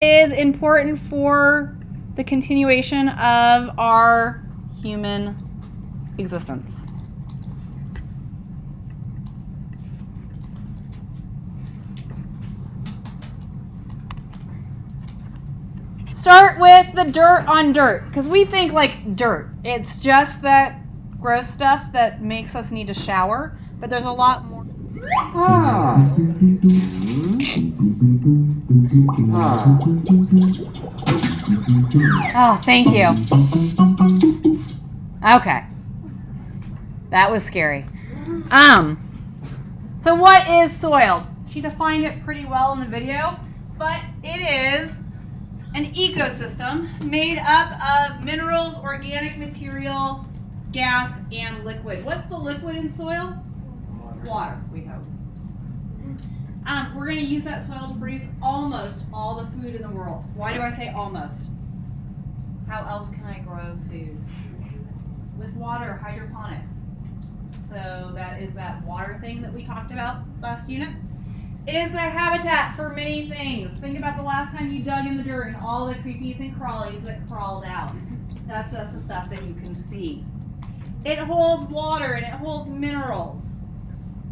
is important for the continuation of our human existence? Start with the dirt on dirt, because we think like dirt. It's just that gross stuff that makes us need to shower, but there's a lot more. Oh, thank you. Okay. That was scary. So what is soil? She defined it pretty well in the video, but it is an ecosystem made up of minerals, organic material, gas, and liquid. What's the liquid in soil? Water, we hope. We're going to use that soil to produce almost all the food in the world. Why do I say almost? How else can I grow food? With water, hydroponics. So that is that water thing that we talked about last unit. It is the habitat for many things. Think about the last time you dug in the dirt and all the creepies and crawlies that crawled out. That's just the stuff that you can see. It holds water and it holds minerals.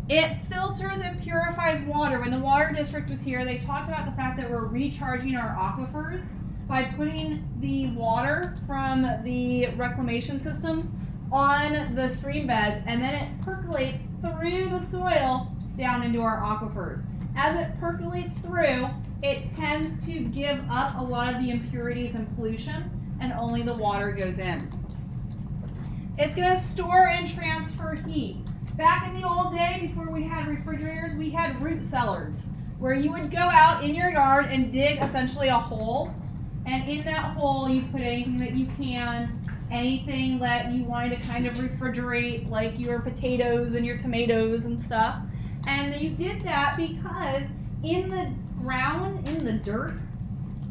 It filters and purifies water. When the water district was here, they talked about the fact that we're recharging our aquifers by putting the water from the reclamation systems on the stream beds, and then it percolates through the soil down into our aquifers. As it percolates through, it tends to give up a lot of the impurities and pollution, and only the water goes in. It's going to store and transfer heat. Back in the old day, before we had refrigerators, we had root cellars, where you would go out in your yard and dig essentially a hole, and in that hole you put anything that you can, anything that you wanted to kind of refrigerate, like your potatoes and your tomatoes and stuff. And you did that because in the ground, in the dirt,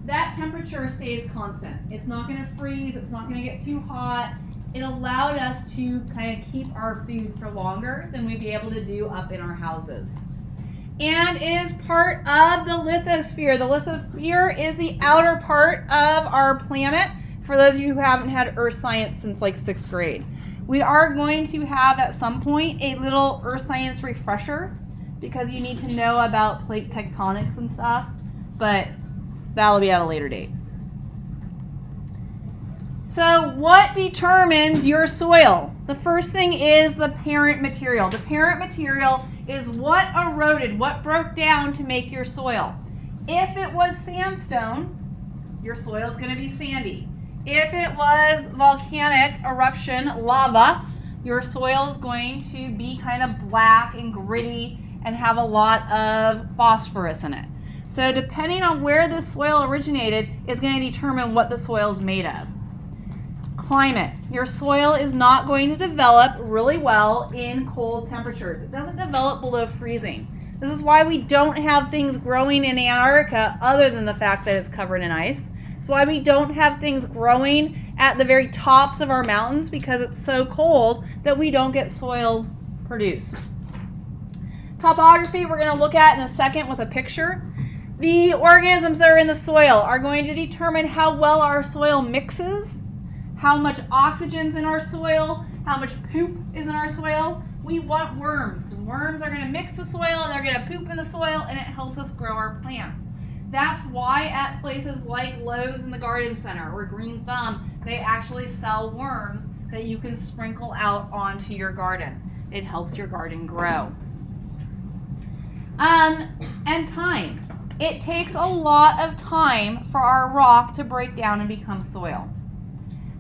that temperature stays constant. It's not going to freeze, it's not going to get too hot. It allowed us to kind of keep our food for longer than we'd be able to do up in our houses. And it is part of the lithosphere. The lithosphere is the outer part of our planet. For those of you who haven't had earth science since like 6th grade, we are going to have at some point a little earth science refresher, because you need to know about plate tectonics and stuff, but that'll be at a later date. So what determines your soil? The first thing is the parent material. The parent material is what eroded, what broke down to make your soil. If it was sandstone, your soil is going to be sandy. If it was volcanic eruption, lava, your soil is going to be kind of black and gritty and have a lot of phosphorus in it. So depending on where the soil originated is going to determine what the soil is made of. Climate. Your soil is not going to develop really well in cold temperatures. It doesn't develop below freezing. This is why we don't have things growing in Antarctica other than the fact that it's covered in ice. It's why we don't have things growing at the very tops of our mountains, because it's so cold that we don't get soil produced. Topography we're going to look at in a second with a picture. The organisms that are in the soil are going to determine how well our soil mixes, how much oxygen's in our soil, how much poop is in our soil. We want worms, because worms are going to mix the soil and they're going to poop in the soil, and it helps us grow our plants. That's why at places like Lowe's in the Garden Center or Green Thumb, they actually sell worms that you can sprinkle out onto your garden. It helps your garden grow. And time. It takes a lot of time for our rock to break down and become soil.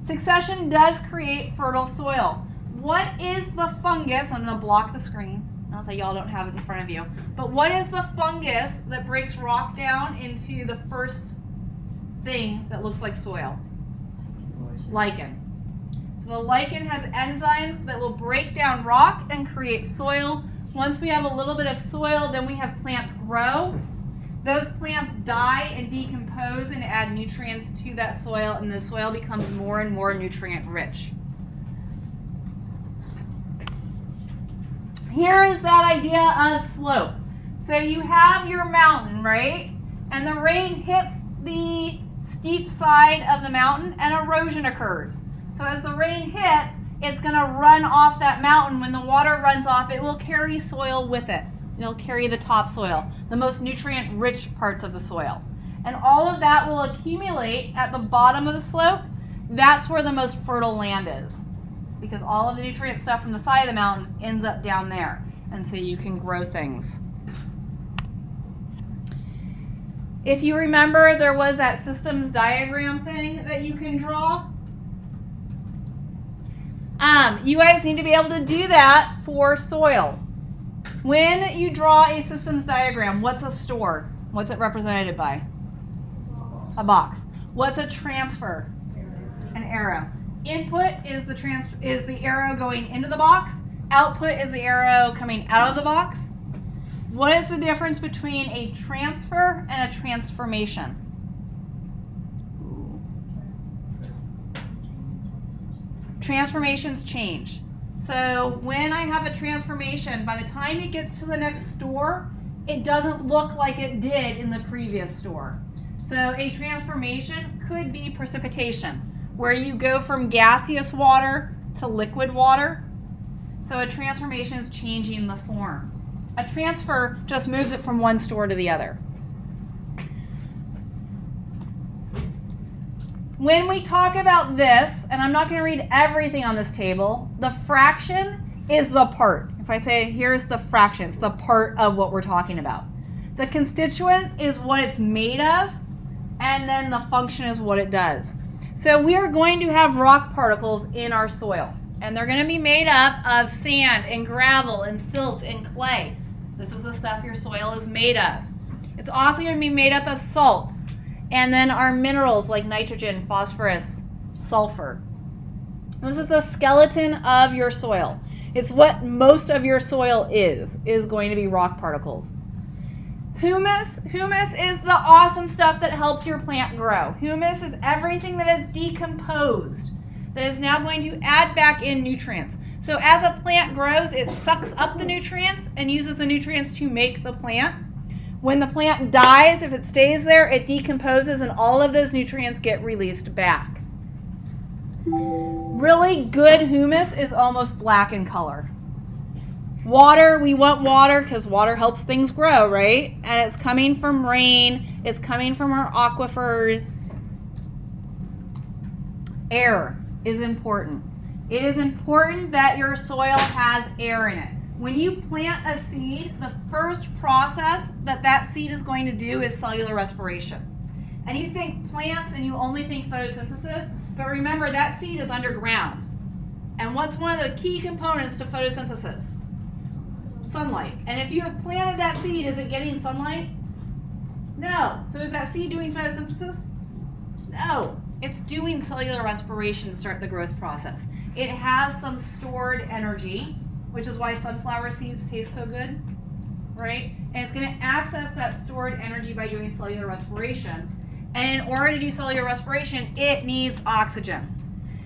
Succession does create fertile soil. What is the fungus? I'm going to block the screen. Not that y'all don't have it in front of you. But what is the fungus that breaks rock down into the first thing that looks like soil? Lichen. So the lichen has enzymes that will break down rock and create soil. Once we have a little bit of soil, then we have plants grow. Those plants die and decompose and add nutrients to that soil, and the soil becomes more and more nutrient rich. Here is that idea of slope. So you have your mountain, right? And the rain hits the steep side of the mountain and erosion occurs. So as the rain hits, it's going to run off that mountain. When the water runs off, it will carry soil with it. It'll carry the topsoil, the most nutrient-rich parts of the soil. And all of that will accumulate at the bottom of the slope. That's where the most fertile land is, because all of the nutrient stuff from the side of the mountain ends up down there. And so you can grow things. If you remember, there was that systems diagram thing that you can draw. You guys need to be able to do that for soil. When you draw a systems diagram, what's a store? What's it represented by? A box. What's a transfer? An arrow. Input is the arrow going into the box. Output is the arrow coming out of the box. What is the difference between a transfer and a transformation? Transformations change. So when I have a transformation, by the time it gets to the next store, it doesn't look like it did in the previous store. So a transformation could be precipitation, where you go from gaseous water to liquid water. So a transformation is changing the form. A transfer just moves it from one store to the other. When we talk about this, and I'm not going to read everything on this table, the fraction is the part. If I say, here's the fraction, it's the part of what we're talking about. The constituent is what it's made of, and then the function is what it does. So we are going to have rock particles in our soil, and they're going to be made up of sand and gravel and silt and clay. This is the stuff your soil is made of. It's also going to be made up of salts, and then our minerals like nitrogen, phosphorus, sulfur. This is the skeleton of your soil. It's what most of your soil is going to be rock particles. Humus is the awesome stuff that helps your plant grow. Humus is everything that is decomposed, that is now going to add back in nutrients. So as a plant grows, it sucks up the nutrients and uses the nutrients to make the plant. When the plant dies, if it stays there, it decomposes and all of those nutrients get released back. Really good humus is almost black in color. Water, we want water because water helps things grow, right? And it's coming from rain. It's coming from our aquifers. Air is important. It is important that your soil has air in it. When you plant a seed, the first process that seed is going to do is cellular respiration. And you think plants and you only think photosynthesis, but remember that seed is underground. And what's one of the key components to photosynthesis? Sunlight. And if you have planted that seed, is it getting sunlight? No. So is that seed doing photosynthesis? No. It's doing cellular respiration to start the growth process. It has some stored energy, which is why sunflower seeds taste so good, right? And it's going to access that stored energy by doing cellular respiration. And in order to do cellular respiration, it needs oxygen.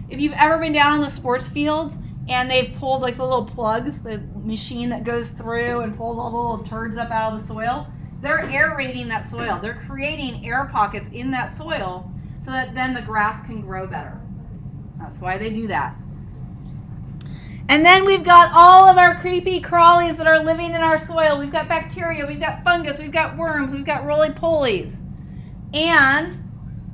If you've ever been down on the sports fields and they've pulled like the little plugs, the machine that goes through and pulls all the little turds up out of the soil, they're aerating that soil. They're creating air pockets in that soil so that then the grass can grow better. That's why they do that. And then we've got all of our creepy crawlies that are living in our soil. We've got bacteria, we've got fungus, we've got worms, we've got roly-polies. And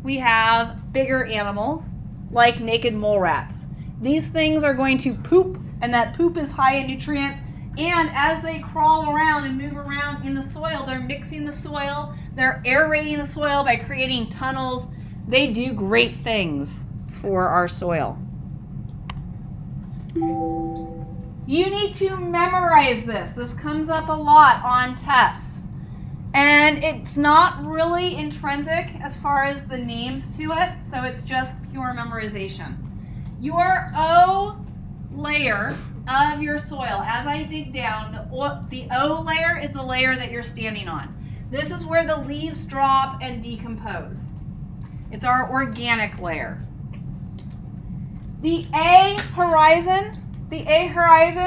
we have bigger animals like naked mole rats. These things are going to poop, and that poop is high in nutrient. And as they crawl around and move around in the soil, they're mixing the soil, they're aerating the soil by creating tunnels. They do great things for our soil. You need to memorize this. This comes up a lot on tests. And it's not really intrinsic as far as the names to it, so it's just pure memorization. Your O layer of your soil, as I dig down, the O layer is the layer that you're standing on. This is where the leaves drop and decompose. It's our organic layer. The A horizon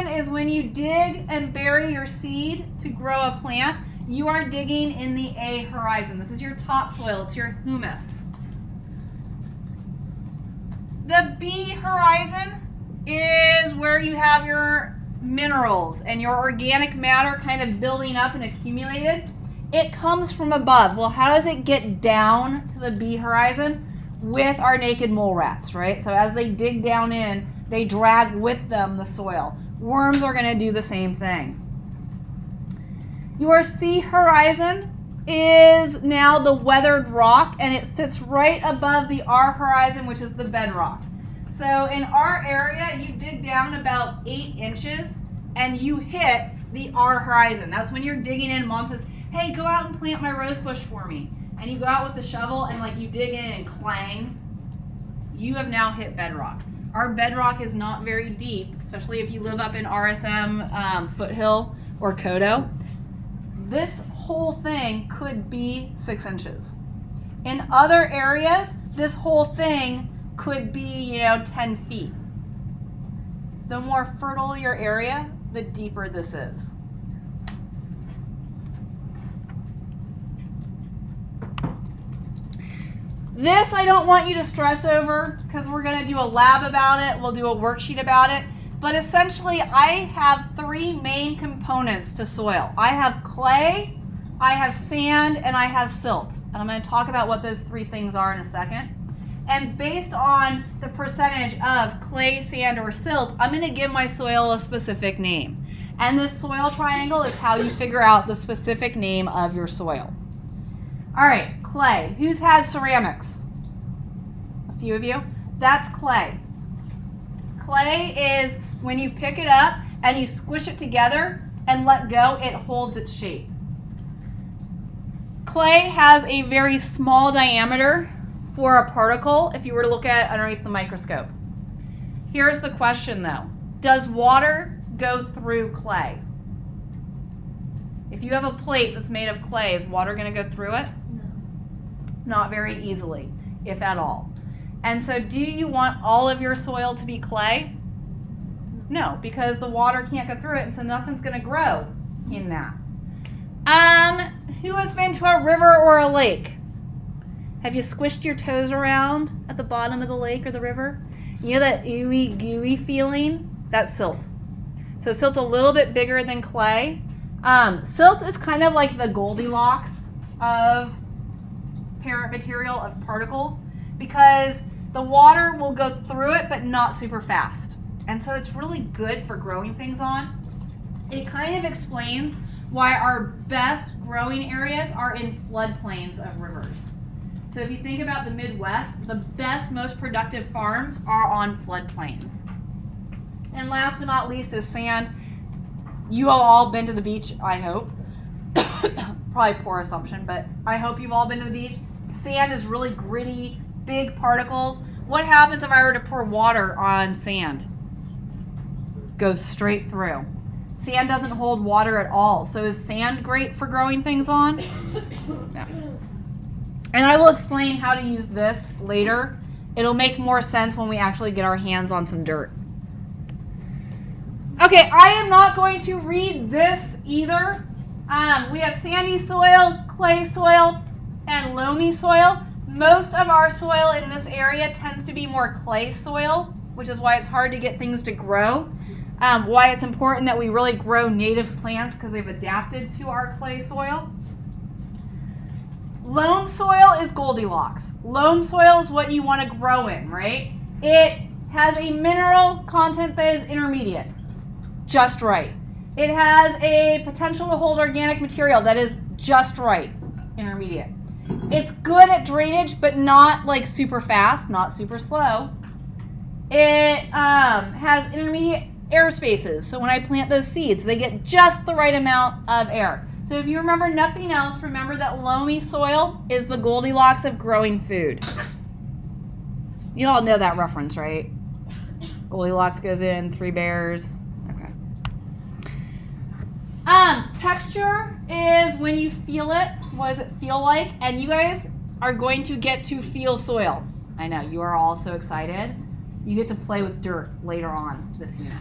is when you dig and bury your seed to grow a plant. you are digging in the A horizon. This is your topsoil, it's your humus. The B horizon is where you have your minerals and your organic matter kind of building up and accumulated. It comes from above. Well, how does it get down to the B horizon? With our naked mole rats, right? So as they dig down in, they drag with them the soil. Worms are going to do the same thing. Your C horizon is now the weathered rock, and it sits right above the R horizon, which is the bedrock. So in our area, you dig down about 8 inches, and you hit the R horizon. That's when you're digging in. Mom says, hey, go out and plant my rose bush for me. And you go out with the shovel and like you dig in and clang, you have now hit bedrock. Our bedrock is not very deep, especially if you live up in RSM, Foothill, or Kodo. This whole thing could be 6 inches. In other areas, this whole thing could be, 10 feet. The more fertile your area, the deeper this is. This I don't want you to stress over because we're going to do a lab about it. We'll do a worksheet about it. But essentially, I have 3 main components to soil. I have clay, I have sand, and I have silt. And I'm going to talk about what those 3 things are in a second. And based on the percentage of clay, sand, or silt, I'm going to give my soil a specific name. And this soil triangle is how you figure out the specific name of your soil. All right, clay. Who's had ceramics? A few of you? That's clay. Clay is when you pick it up and you squish it together and let go, it holds its shape. Clay has a very small diameter for a particle if you were to look at it underneath the microscope. Here's the question though. Does water go through clay? If you have a plate that's made of clay, is water going to go through it? No. Not very easily, if at all. And so do you want all of your soil to be clay? No, because the water can't go through it, and so nothing's going to grow in that. Who has been to a river or a lake? Have you squished your toes around at the bottom of the lake or the river? You know that ooey gooey feeling? That's silt. So silt's a little bit bigger than clay. Silt is kind of like the Goldilocks of parent material, of particles, because the water will go through it but not super fast. And so it's really good for growing things on. It kind of explains why our best growing areas are in floodplains of rivers. So if you think about the Midwest, the best, most productive farms are on floodplains. And last but not least is sand. You have all been to the beach, I hope. Probably poor assumption, but I hope you've all been to the beach. Sand is really gritty, big particles. What happens if I were to pour water on sand? Goes straight through. Sand doesn't hold water at all. So is sand great for growing things on? No. And I will explain how to use this later. It'll make more sense when we actually get our hands on some dirt. Okay, I am not going to read this either. We have sandy soil, clay soil, and loamy soil. Most of our soil in this area tends to be more clay soil, which is why it's hard to get things to grow. Why it's important that we really grow native plants because they've adapted to our clay soil. Loam soil is Goldilocks. Loam soil is what you want to grow in, right? It has a mineral content that is intermediate. Just right. It has a potential to hold organic material that is just right, intermediate. It's good at drainage, but not like super fast, not super slow. It has intermediate air spaces. So when I plant those seeds, they get just the right amount of air. So if you remember nothing else, remember that loamy soil is the Goldilocks of growing food. You all know that reference, right? Goldilocks goes in, 3 bears. Okay. Texture is when you feel it. What does it feel like? And you guys are going to get to feel soil. I know, you are all so excited. You get to play with dirt later on this unit.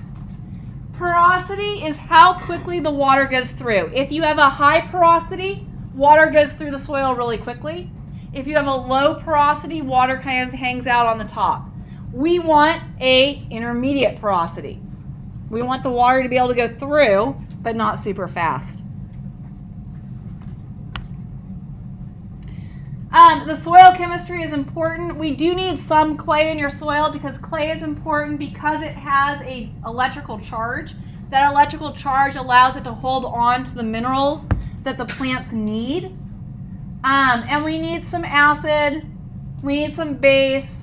Porosity is how quickly the water goes through. If you have a high porosity, water goes through the soil really quickly. If you have a low porosity, water kind of hangs out on the top. We want a intermediate porosity. We want the water to be able to go through, but not super fast. The soil chemistry is important. We do need some clay in your soil because clay is important because it has an electrical charge. That electrical charge allows it to hold on to the minerals that the plants need. And we need some acid. We need some base.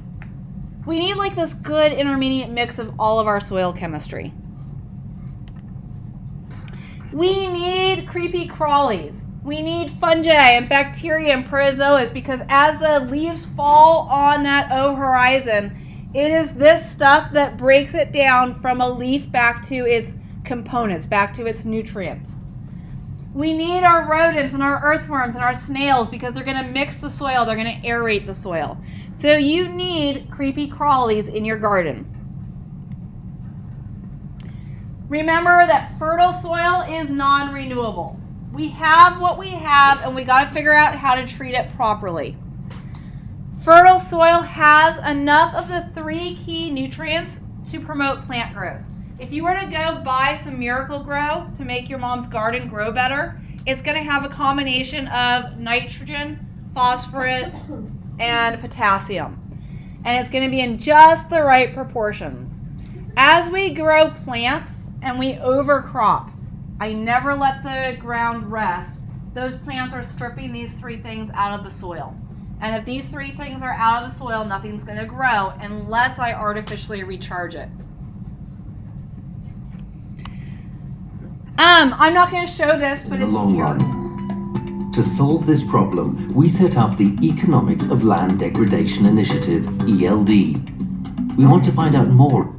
We need like this good intermediate mix of all of our soil chemistry. We need creepy crawlies. We need fungi and bacteria and protozoas because as the leaves fall on that O horizon, it is this stuff that breaks it down from a leaf back to its components, back to its nutrients. We need our rodents and our earthworms and our snails because they're going to mix the soil, they're going to aerate the soil. So you need creepy crawlies in your garden. Remember that fertile soil is non-renewable. We have what we have, and we got to figure out how to treat it properly. Fertile soil has enough of the 3 key nutrients to promote plant growth. If you were to go buy some Miracle-Gro to make your mom's garden grow better, it's going to have a combination of nitrogen, phosphorus, and potassium. And it's going to be in just the right proportions. As we grow plants and we overcrop, I never let the ground rest. Those plants are stripping these 3 things out of the soil. And if these 3 things are out of the soil, nothing's going to grow unless I artificially recharge it. I'm not going to show this, but it's here. In the long run, to solve this problem, we set up the Economics of Land Degradation Initiative, ELD. We want to find out more.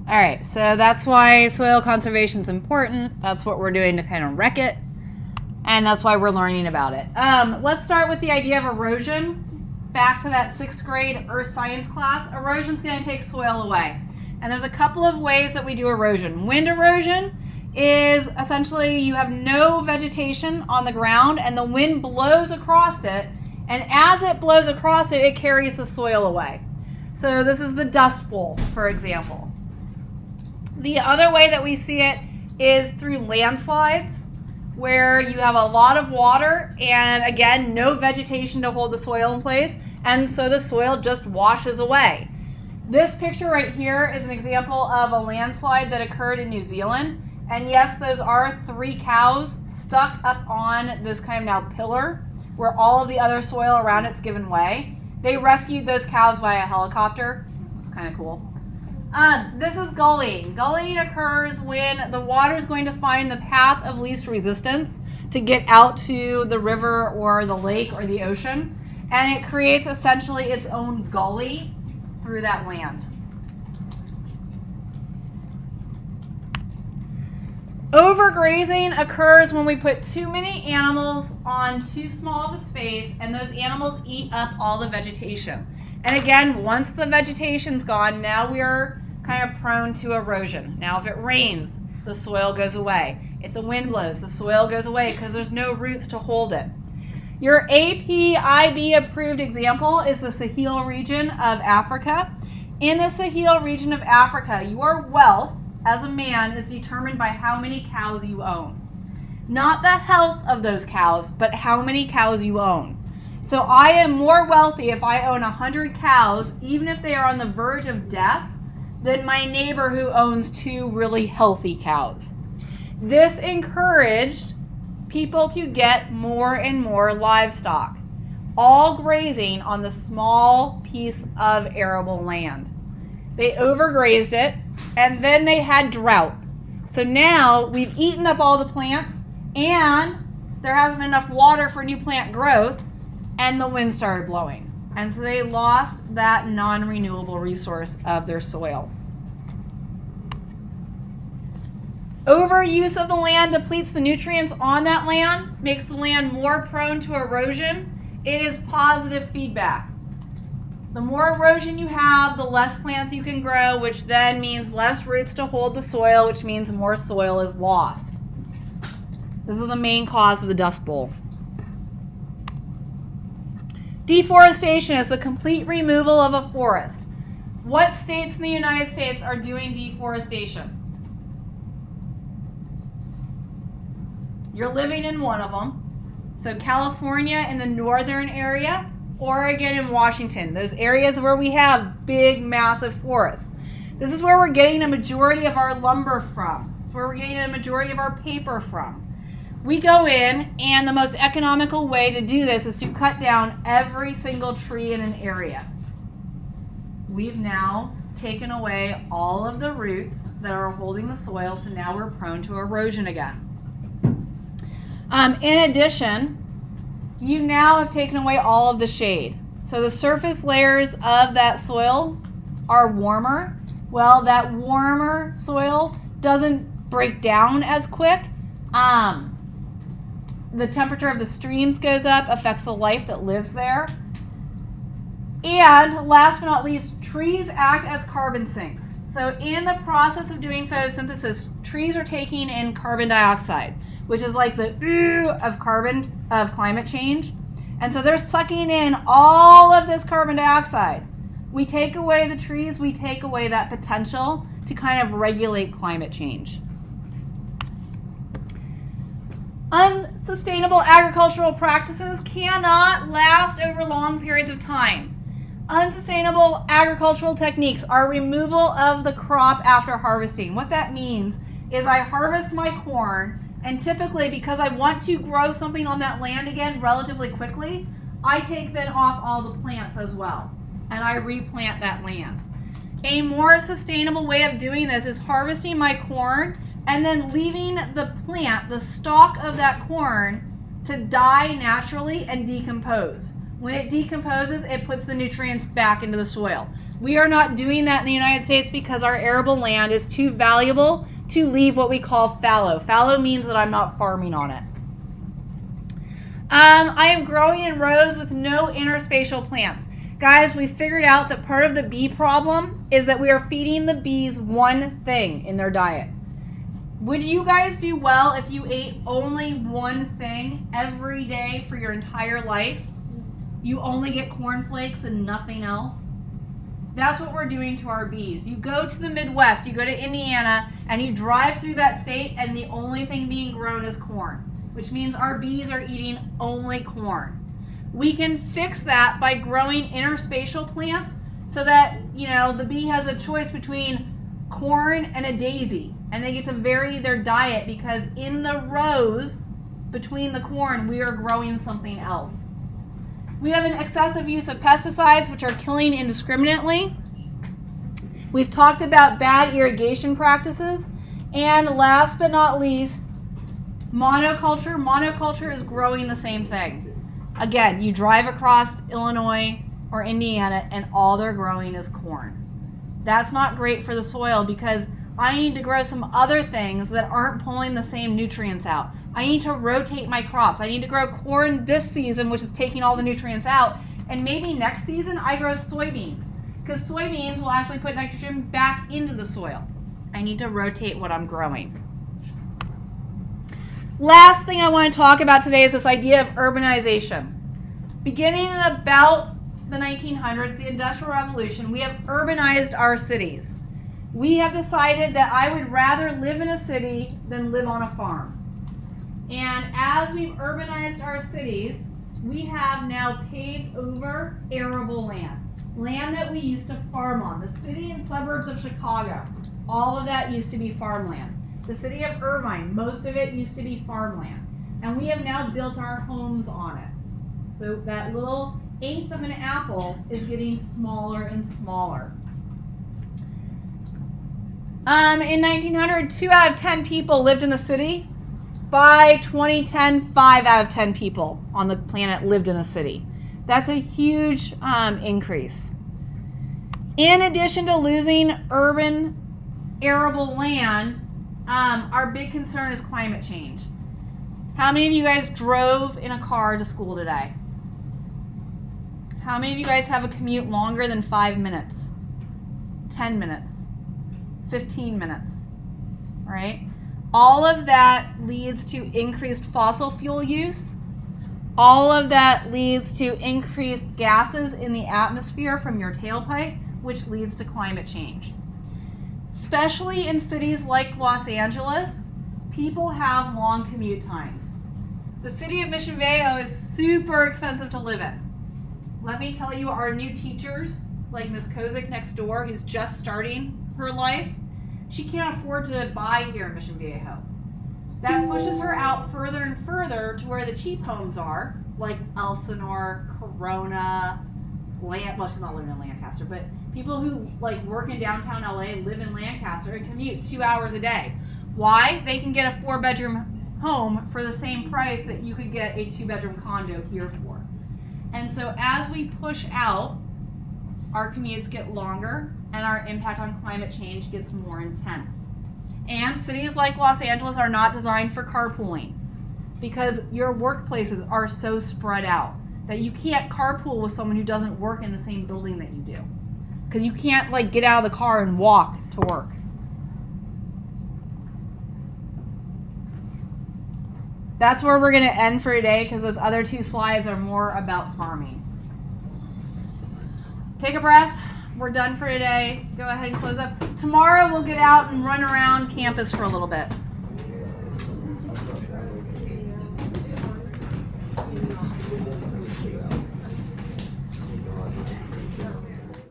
All right, so that's why soil conservation is important. That's what we're doing to kind of wreck it. And that's why we're learning about it. Let's start with the idea of erosion. Back to that 6th grade earth science class. Erosion is going to take soil away. And there's a couple of ways that we do erosion. Wind erosion is essentially you have no vegetation on the ground and the wind blows across it. And as it blows across it, it carries the soil away. So this is the Dust Bowl, for example. The other way that we see it is through landslides, where you have a lot of water and, again, no vegetation to hold the soil in place, and so the soil just washes away. This picture right here is an example of a landslide that occurred in New Zealand, and yes, those are 3 cows stuck up on this kind of now pillar where all of the other soil around it's given way. They rescued those cows by a helicopter. It's kind of cool. This is gullying. Gullying occurs when the water is going to find the path of least resistance to get out to the river or the lake or the ocean, and it creates essentially its own gully through that land. Overgrazing occurs when we put too many animals on too small of a space, and those animals eat up all the vegetation. And again, once the vegetation's gone, now we're kind of prone to erosion. Now, if it rains, the soil goes away. If the wind blows, the soil goes away because there's no roots to hold it. Your APIB approved example is the Sahel region of Africa. In the Sahel region of Africa, your wealth as a man is determined by how many cows you own. Not the health of those cows, but how many cows you own. So I am more wealthy if I own 100 cows, even if they are on the verge of death, than my neighbor who owns 2 really healthy cows. This encouraged people to get more and more livestock, all grazing on the small piece of arable land. They overgrazed it, and then they had drought. So now we've eaten up all the plants, and there hasn't been enough water for new plant growth, and the wind started blowing. And so they lost that non-renewable resource of their soil. Overuse of the land depletes the nutrients on that land, makes the land more prone to erosion. It is positive feedback. The more erosion you have, the less plants you can grow, which then means less roots to hold the soil, which means more soil is lost. This is the main cause of the Dust Bowl. Deforestation is the complete removal of a forest. What states in the United States are doing deforestation? You're living in one of them. So California in the northern area, Oregon and Washington, those areas where we have big, massive forests. This is where we're getting a majority of our lumber from. It's where we're getting a majority of our paper from. We go in, and the most economical way to do this is to cut down every single tree in an area. We've now taken away all of the roots that are holding the soil, so now we're prone to erosion again. In addition, you now have taken away all of the shade. So the surface layers of that soil are warmer. Well, that warmer soil doesn't break down as quick. The temperature of the streams goes up, affects the life that lives there. And last but not least, trees act as carbon sinks. So in the process of doing photosynthesis, trees are taking in carbon dioxide, which is like the of carbon of climate change. And so they're sucking in all of this carbon dioxide. We take away the trees, we take away that potential to kind of regulate climate change. Unsustainable agricultural practices cannot last over long periods of time. Unsustainable agricultural techniques are removal of the crop after harvesting. What that means is I harvest my corn, and typically because I want to grow something on that land again relatively quickly, I take then off all the plants as well, and I replant that land. A more sustainable way of doing this is harvesting my corn and then leaving the plant, the stalk of that corn, to die naturally and decompose. When it decomposes, it puts the nutrients back into the soil. We are not doing that in the United States because our arable land is too valuable to leave what we call fallow. Fallow means that I'm not farming on it. I am growing in rows with no interspatial plants. Guys, we figured out that part of the bee problem is that we are feeding the bees one thing in their diet. Would you guys do well if you ate only one thing every day for your entire life? You only get cornflakes and nothing else? That's what we're doing to our bees. You go to the Midwest, you go to Indiana, and you drive through that state, and the only thing being grown is corn, which means our bees are eating only corn. We can fix that by growing interspatial plants so that, the bee has a choice between corn and a daisy, and they get to vary their diet because in the rows between the corn, we are growing something else. We have an excessive use of pesticides, which are killing indiscriminately. We've talked about bad irrigation practices. And last but not least, monoculture. Monoculture is growing the same thing. Again, you drive across Illinois or Indiana and all they're growing is corn. That's not great for the soil because I need to grow some other things that aren't pulling the same nutrients out. I need to rotate my crops. I need to grow corn this season, which is taking all the nutrients out, and maybe next season I grow soybeans because soybeans will actually put nitrogen back into the soil. I need to rotate what I'm growing. Last thing I want to talk about today is this idea of urbanization. Beginning in about the 1900s, the Industrial Revolution, we have urbanized our cities. We have decided that I would rather live in a city than live on a farm. And as we've urbanized our cities, we have now paved over arable land. Land that we used to farm on. The city and suburbs of Chicago, all of that used to be farmland. The city of Irvine, most of it used to be farmland. And we have now built our homes on it. So that little eighth of an apple is getting smaller and smaller. In 1900, 2 out of 10 people lived in the city. By 2010, 5 out of 10 people on the planet lived in a city. That's a huge increase. In addition to losing urban arable land, our big concern is climate change. How many of you guys drove in a car to school today? How many of you guys have a commute longer than 5 minutes? 10 minutes? 15 minutes? Right? All of that leads to increased fossil fuel use. All of that leads to increased gases in the atmosphere from your tailpipe, which leads to climate change. Especially in cities like Los Angeles, people have long commute times. The city of Mission Viejo is super expensive to live in. Let me tell you, our new teachers, like Ms. Kozik next door, who's just starting her life, she can't afford to buy here in Mission Viejo. That pushes her out further and further to where the cheap homes are, like Elsinore, Corona, well, she's not living in Lancaster, but people who like work in downtown LA live in Lancaster and commute 2 hours a day. Why? They can get a 4-bedroom home for the same price that you could get a 2-bedroom condo here for. And so as we push out, our commutes get longer and our impact on climate change gets more intense. And cities like Los Angeles are not designed for carpooling because your workplaces are so spread out that you can't carpool with someone who doesn't work in the same building that you do. Because you can't like get out of the car and walk to work. That's where we're going to end for today because those other 2 slides are more about farming. Take a breath. We're done for today. Go ahead and close up. Tomorrow we'll get out and run around campus for a little bit.